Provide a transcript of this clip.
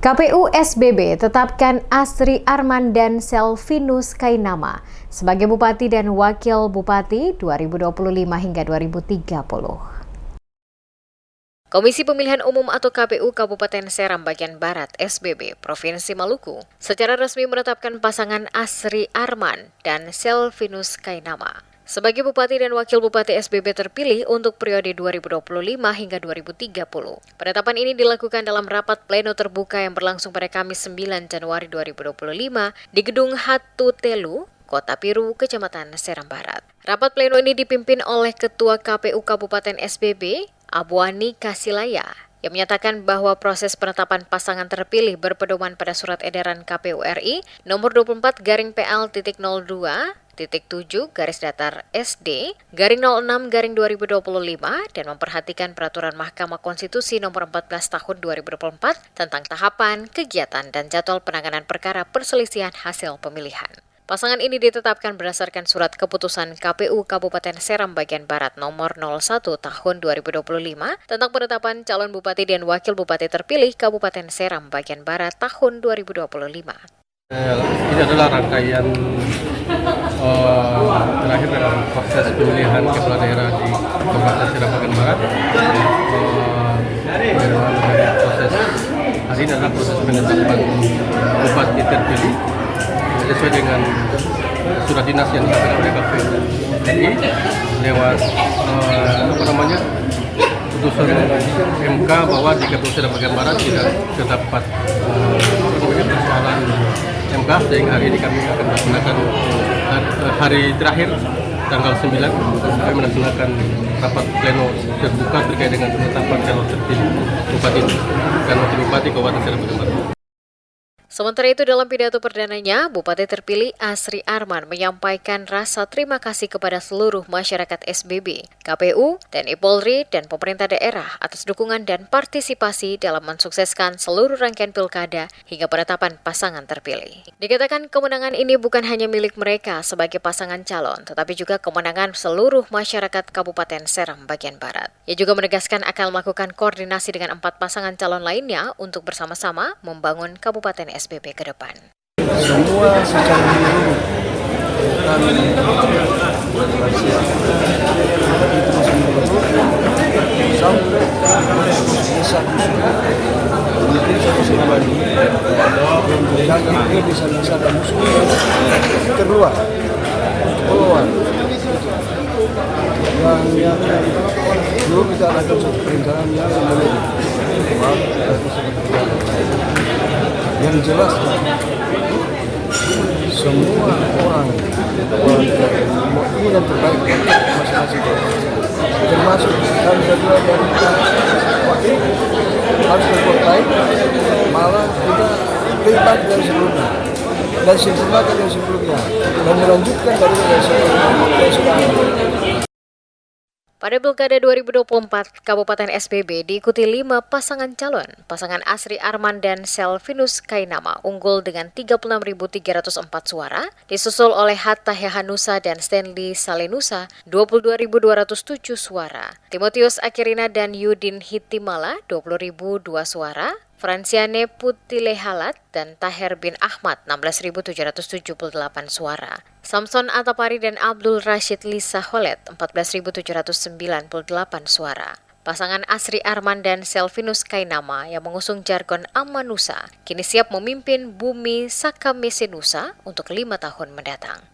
KPU SBB tetapkan Asri Arman dan Selvinus Kainama sebagai Bupati dan Wakil Bupati 2025 hingga 2030. Komisi Pemilihan Umum atau KPU Kabupaten Seram Bagian Barat SBB Provinsi Maluku secara resmi menetapkan pasangan Asri Arman dan Selvinus Kainama sebagai Bupati dan Wakil Bupati SBB terpilih untuk periode 2025 hingga 2030. Penetapan ini dilakukan dalam rapat pleno terbuka yang berlangsung pada Kamis 9 Januari 2025 di Gedung Hatu Telu, Kota Piru, Kecamatan Seram Barat. Rapat pleno ini dipimpin oleh Ketua KPU Kabupaten SBB, Abuani Kasilaya, yang menyatakan bahwa proses penetapan pasangan terpilih berpedoman pada Surat Edaran KPU RI nomor 24/7/SD/06/2025 dan memperhatikan peraturan Mahkamah Konstitusi nomor 14 tahun 2024 tentang tahapan, kegiatan, dan jadwal penanganan perkara perselisihan hasil pemilihan. Pasangan ini ditetapkan berdasarkan surat keputusan KPU Kabupaten Seram Bagian Barat nomor 01 tahun 2025 tentang penetapan calon bupati dan wakil bupati terpilih Kabupaten Seram Bagian Barat tahun 2025. Ini adalah rangkaian terakhir dalam proses pemilihan kepala daerah di Kabupaten Seram Bagian Barat. Proses hari ini adalah proses penetapan bupati terpilih sesuai dengan surat dinas yang disampaikan oleh KPU RI lewat putusan MK bahwa di KPU Seram Bagian Barat tidak terdapat persoalan MK, sehingga hari ini kami akan melaksanakan hari terakhir tanggal 9 kami melaksanakan rapat pleno terbuka terkait dengan penetapan calon terpilih Bupati dan Wakil Bupati Kabupaten Seram Bagian Barat. Sementara itu dalam pidato perdananya, Bupati terpilih Asri Arman menyampaikan rasa terima kasih kepada seluruh masyarakat SBB, KPU, TNI Polri, dan pemerintah daerah atas dukungan dan partisipasi dalam mensukseskan seluruh rangkaian pilkada hingga penetapan pasangan terpilih. Dikatakan kemenangan ini bukan hanya milik mereka sebagai pasangan calon, tetapi juga kemenangan seluruh masyarakat Kabupaten Seram Bagian Barat. Ia juga menegaskan akan melakukan koordinasi dengan 4 pasangan calon lainnya untuk bersama-sama membangun Kabupaten SBB ke depan. Semua secara menyeluruh sampai desa mungkin sama Bali dan ini bisa musuh keluar yang dulu kita lakukan satu perencanaan yang jelas semua orang yang terbaik masing-masing termasuk kami berdua dari harus berbuat baik, malah kita lebih baik dari sebelumnya dan sempurnakan dari sebelumnya dan melanjutkan dari sebelumnya. Pada Pilkada 2024, Kabupaten SBB diikuti 5 pasangan calon. Pasangan Asri Arman dan Selvinus Kainama unggul dengan 36.304 suara, disusul oleh Hatta Hehanusa dan Stanley Salenusa 22.207 suara. Timotius Akirina dan Yudin Hitimala 20.002 suara. Franciane Putilehalat dan Taher bin Ahmad 16.778 suara. Samson Atapari dan Abdul Rashid Lisa Holet 14.798 suara. Pasangan Asri Arman dan Selvinus Kainama yang mengusung jargon Amanusa kini siap memimpin bumi Sakamesenusa untuk 5 tahun mendatang.